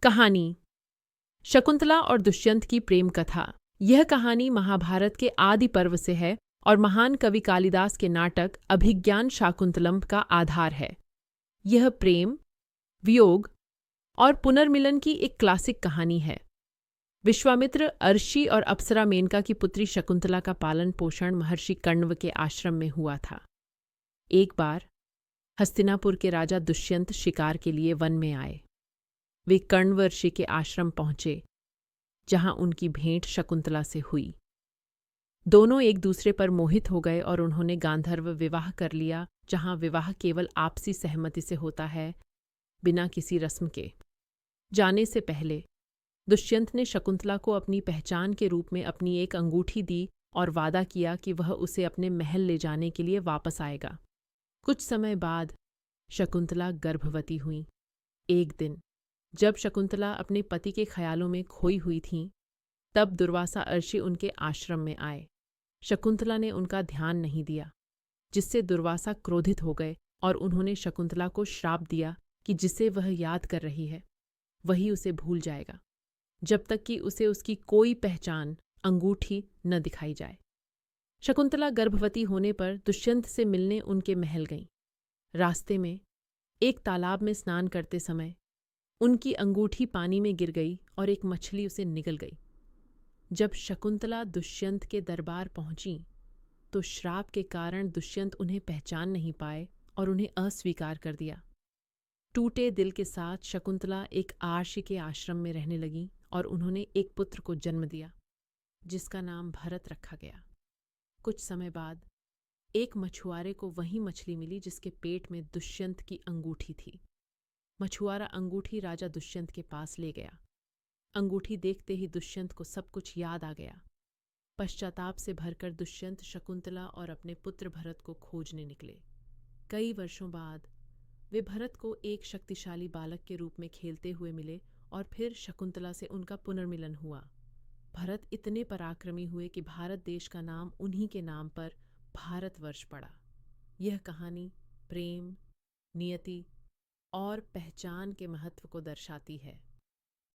कहानी शकुंतला और दुष्यंत की प्रेम कथा। यह कहानी महाभारत के आदि पर्व से है और महान कवि कालिदास के नाटक अभिज्ञान शाकुंतलम का आधार है। यह प्रेम, वियोग और पुनर्मिलन की एक क्लासिक कहानी है। विश्वामित्र, अर्षि और अप्सरा मेनका की पुत्री शकुंतला का पालन पोषण महर्षि कण्व के आश्रम में हुआ था। एक बार हस्तिनापुर के राजा दुष्यंत शिकार के लिए वन में आए। वे कण्व ऋषि के आश्रम पहुंचे, जहां उनकी भेंट शकुंतला से हुई। दोनों एक दूसरे पर मोहित हो गए और उन्होंने गांधर्व विवाह कर लिया, जहां विवाह केवल आपसी सहमति से होता है, बिना किसी रस्म के। जाने से पहले दुष्यंत ने शकुंतला को अपनी पहचान के रूप में अपनी एक अंगूठी दी और वादा किया कि वह उसे अपने महल ले जाने के लिए वापस आएगा। कुछ समय बाद शकुंतला गर्भवती हुई। एक दिन जब शकुंतला अपने पति के ख्यालों में खोई हुई थीं, तब दुर्वासा अर्षि उनके आश्रम में आए। शकुंतला ने उनका ध्यान नहीं दिया, जिससे दुर्वासा क्रोधित हो गए और उन्होंने शकुंतला को श्राप दिया कि जिसे वह याद कर रही है वही उसे भूल जाएगा, जब तक कि उसे उसकी कोई पहचान, अंगूठी न दिखाई जाए। शकुंतला गर्भवती होने पर दुष्यंत से मिलने उनके महल गईं। रास्ते में एक तालाब में स्नान करते समय उनकी अंगूठी पानी में गिर गई और एक मछली उसे निगल गई। जब शकुंतला दुष्यंत के दरबार पहुंची तो श्राप के कारण दुष्यंत उन्हें पहचान नहीं पाए और उन्हें अस्वीकार कर दिया। टूटे दिल के साथ शकुंतला एक आर्षि के आश्रम में रहने लगी और उन्होंने एक पुत्र को जन्म दिया, जिसका नाम भरत रखा गया। कुछ समय बाद एक मछुआरे को वही मछली मिली जिसके पेट में दुष्यंत की अंगूठी थी। मछुआरा अंगूठी राजा दुष्यंत के पास ले गया। अंगूठी देखते ही दुष्यंत को सब कुछ याद आ गया। पश्चाताप से भरकर दुष्यंत शकुंतला और अपने पुत्र भरत को खोजने निकले। कई वर्षों बाद वे भरत को एक शक्तिशाली बालक के रूप में खेलते हुए मिले और फिर शकुंतला से उनका पुनर्मिलन हुआ। भरत इतने पराक्रमी हुए कि भारत देश का नाम उन्हीं के नाम पर भारतवर्ष पड़ा। यह कहानी प्रेम, नियति और पहचान के महत्व को दर्शाती है।